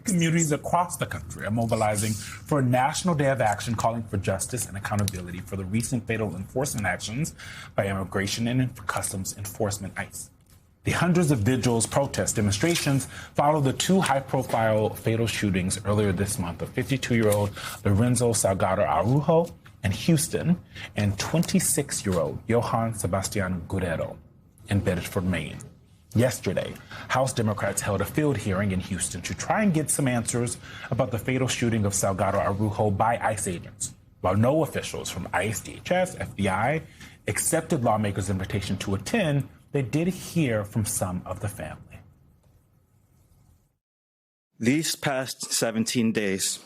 communities across the country are mobilizing for a National Day of Action calling for justice and accountability for the recent fatal enforcement actions by Immigration and Customs Enforcement, ICE. The hundreds of vigils, protests, demonstrations follow the two high-profile fatal shootings earlier this month of 52-year-old Lorenzo Salgado Araujo in Houston and 26-year-old Johann Sebastian Guerrero in Bedford, Maine. Yesterday, House Democrats held a field hearing in Houston to try and get some answers about the fatal shooting of Salgado Araujo by ICE agents. While no officials from ICE, DHS, FBI accepted lawmakers' invitation to attend, they did hear from some of the family. These past 17 days,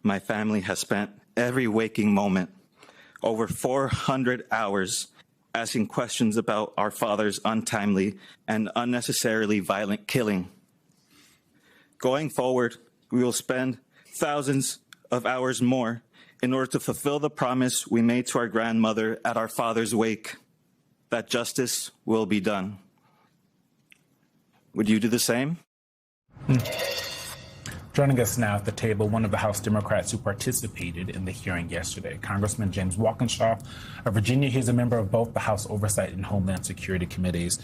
my family has spent every waking moment, over 400 hours, asking questions about our father's untimely and unnecessarily violent killing. Going forward, we will spend thousands of hours more in order to fulfill the promise we made to our grandmother at our father's wake, that justice will be done. Would you do the same? Joining us now at the table, one of the House Democrats who participated in the hearing yesterday, Congressman James Walkinshaw of Virginia. He's a member of both the House Oversight and Homeland Security Committees.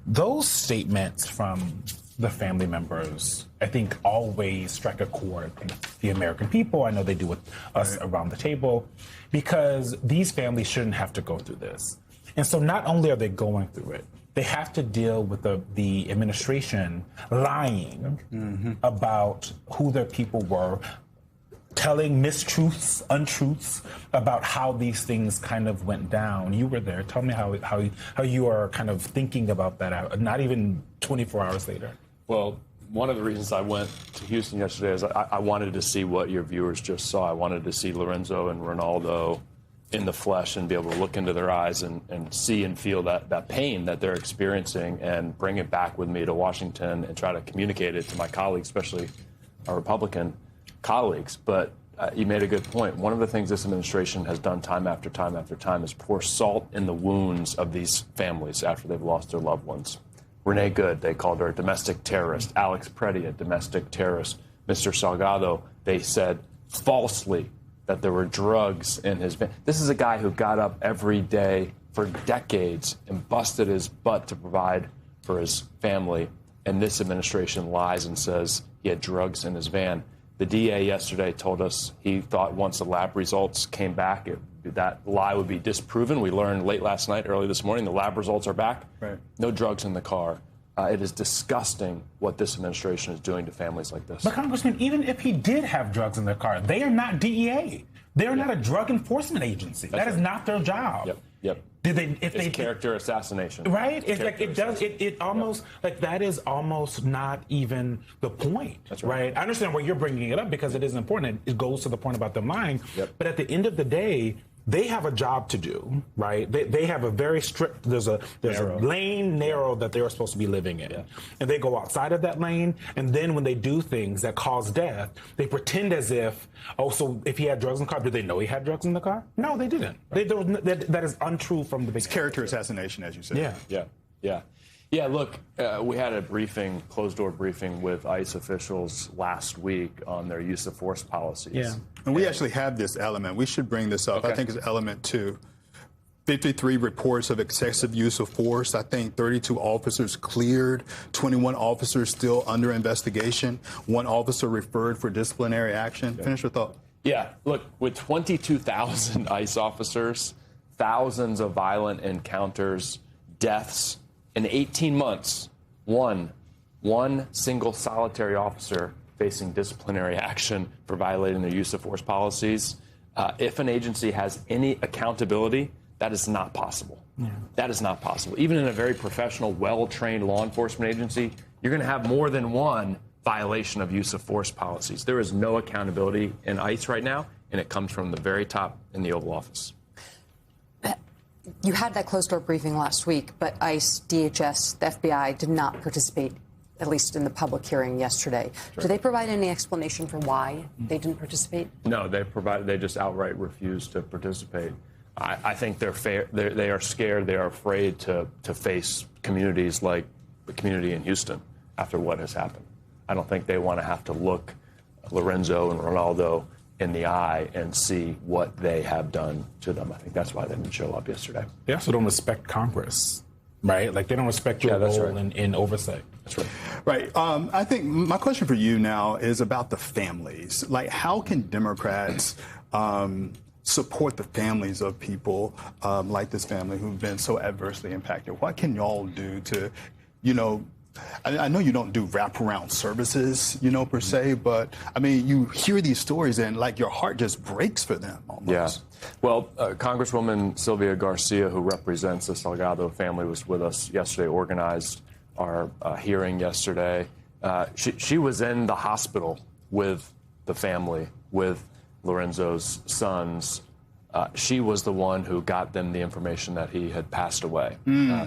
Those statements from the family members, I think, always strike a chord with the American people. I know they do with us around the table, because these families shouldn't have to go through this. And so not only are they going through it, they have to deal with the administration lying about who their people were, telling mistruths, untruths about how these things kind of went down. You were there. Tell me how you are kind of thinking about that, not even 24 hours later. Well, one of the reasons I went to Houston yesterday is I wanted to see what your viewers just saw. I wanted to see Lorenzo and Ronaldo in the flesh and be able to look into their eyes and see and feel that pain that they're experiencing and bring it back with me to Washington and try to communicate it to my colleagues, especially our Republican colleagues. But you made a good point. One of the things this administration has done time after time after time is pour salt in the wounds of these families after they've lost their loved ones. Renee Good, they called her a domestic terrorist. Alex Preddy, a domestic terrorist. Mr. Salgado, they said falsely that there were drugs in his van. This is a guy who got up every day for decades and busted his butt to provide for his family. And this administration lies and says he had drugs in his van. The DA yesterday told us he thought once the lab results came back, that lie would be disproven. We learned late last night, early this morning, the lab results are back. Right. No drugs in the car. It is disgusting what this administration is doing to families like this. But, Congressman, even if he did have drugs in their car, they are not DEA. They're not a drug enforcement agency. That is not their job. Yep. It's character assassination. Right? It's like it almost, like, that is almost not even the point. That's right. I understand why you're bringing it up, because it is important. It goes to the point about them lying. Yep. But at the end of the day, they have a job to do, right? They have a very strict, there's a lane narrow that they're supposed to be living in. Yeah. And they go outside of that lane, and then when they do things that cause death, they pretend as if, so if he had drugs in the car, did they know he had drugs in the car? No, they didn't. Right. That is untrue from the beginning. It's character assassination, as you said. Yeah, look, we had a briefing, closed-door briefing with ICE officials last week on their use of force policies. Yeah. And we actually have this element. We should bring this up. Okay. I think it's element 2. 53 reports of excessive use of force. I think 32 officers cleared, 21 officers still under investigation, 1 officer referred for disciplinary action. Okay. Finish your thought. Yeah, look, with 22,000 ICE officers, thousands of violent encounters, deaths, in 18 months, one single solitary officer facing disciplinary action for violating their use of force policies. If an agency has any accountability, that is not possible. Yeah. That is not possible. Even in a very professional, well-trained law enforcement agency, you're going to have more than one violation of use of force policies. There is no accountability in ICE right now, and it comes from the very top in the Oval Office. You had that closed-door briefing last week, but ICE, DHS, the FBI did not participate, at least in the public hearing yesterday. Sure. Do they provide any explanation for why they didn't participate? No, they just outright refused to participate. I think they are scared. They are afraid to face communities like the community in Houston after what has happened. I don't think they want to have to look Lorenzo and Ronaldo in the eye and see what they have done to them. I think that's why they didn't show up yesterday. They also don't respect Congress, right? Like, they don't respect your role in oversight. That's right. Right. I think my question for you now is about the families. Like, how can Democrats support the families of people like this family who've been so adversely impacted? What can y'all do to, I know you don't do wraparound services, per se, but I mean, you hear these stories and like your heart just breaks for them almost. Yeah. Well, Congresswoman Sylvia Garcia, who represents the Salgado family, was with us yesterday, organized our hearing yesterday. She was in the hospital with the family, with Lorenzo's sons. She was the one who got them the information that he had passed away.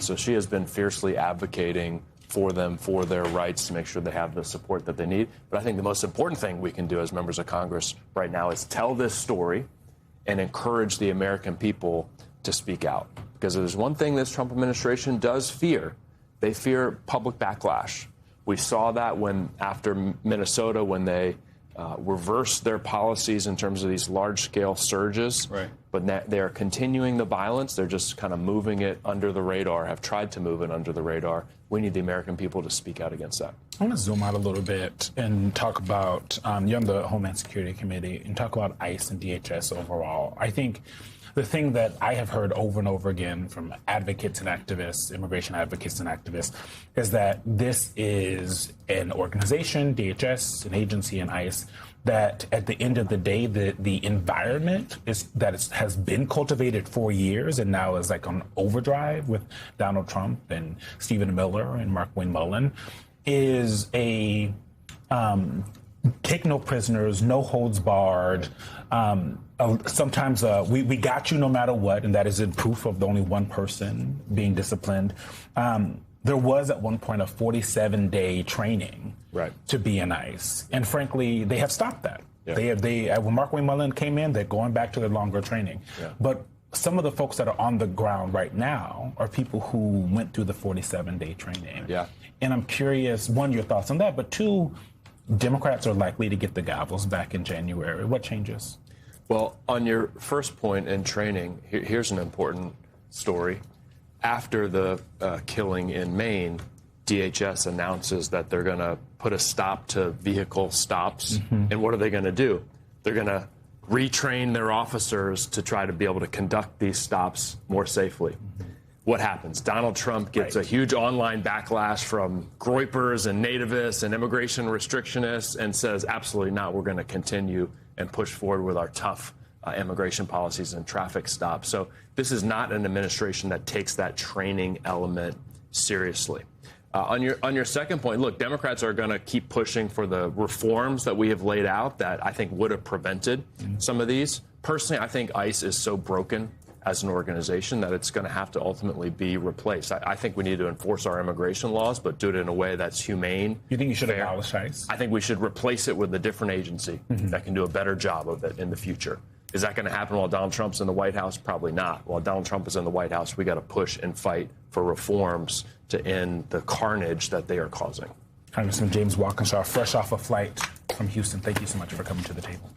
So she has been fiercely advocating for them, for their rights, to make sure they have the support that they need. But I think the most important thing we can do as members of Congress right now is tell this story and encourage the American people to speak out. Because there's one thing this Trump administration does fear. They fear public backlash. We saw that after Minnesota, when they reversed their policies in terms of these large-scale surges. Right. But they are continuing the violence. They're just kind of moving it under the radar, have tried to move it under the radar. We need the American people to speak out against that. I want to zoom out a little bit and talk about, you're on the Homeland Security Committee, and talk about ICE and DHS overall. I think the thing that I have heard over and over again from advocates and activists, immigration advocates and activists, is that this is an organization, DHS, an agency, and ICE, that at the end of the day, the environment has been cultivated for years and now is like on overdrive with Donald Trump and Stephen Miller and Markwayne Mullin, is a take no prisoners, no holds barred. Sometimes we got you no matter what, and that is in proof of the only one person being disciplined. There was at one point a 47-day training to be in ICE, and frankly, they have stopped that. Yeah. When Markwayne Mullin came in, they're going back to their longer training. Yeah. But some of the folks that are on the ground right now are people who went through the 47-day training. Yeah. And I'm curious, one, your thoughts on that, but two, Democrats are likely to get the gavels back in January. What changes? Well, on your first point in training, here's an important story. After the killing in Maine, DHS announces that they're going to put a stop to vehicle stops. Mm-hmm. And what are they going to do? They're going to retrain their officers to try to be able to conduct these stops more safely. Mm-hmm. What happens? Donald Trump gets a huge online backlash from Groypers and nativists and immigration restrictionists and says, absolutely not, we're going to continue and push forward with our tough immigration policies and traffic stops. So this is not an administration that takes that training element seriously. On your second point, look, Democrats are going to keep pushing for the reforms that we have laid out that I think would have prevented some of these. Personally, I think ICE is so broken as an organization that it's going to have to ultimately be replaced. I think we need to enforce our immigration laws, but do it in a way that's humane. You think you should abolish ICE? I think we should replace it with a different agency that can do a better job of it in the future. Is that going to happen while Donald Trump's in the White House? Probably not. While Donald Trump is in the White House, we got to push and fight for reforms to end the carnage that they are causing. Congressman James Walkinshaw, fresh off a flight from Houston, thank you so much for coming to the table.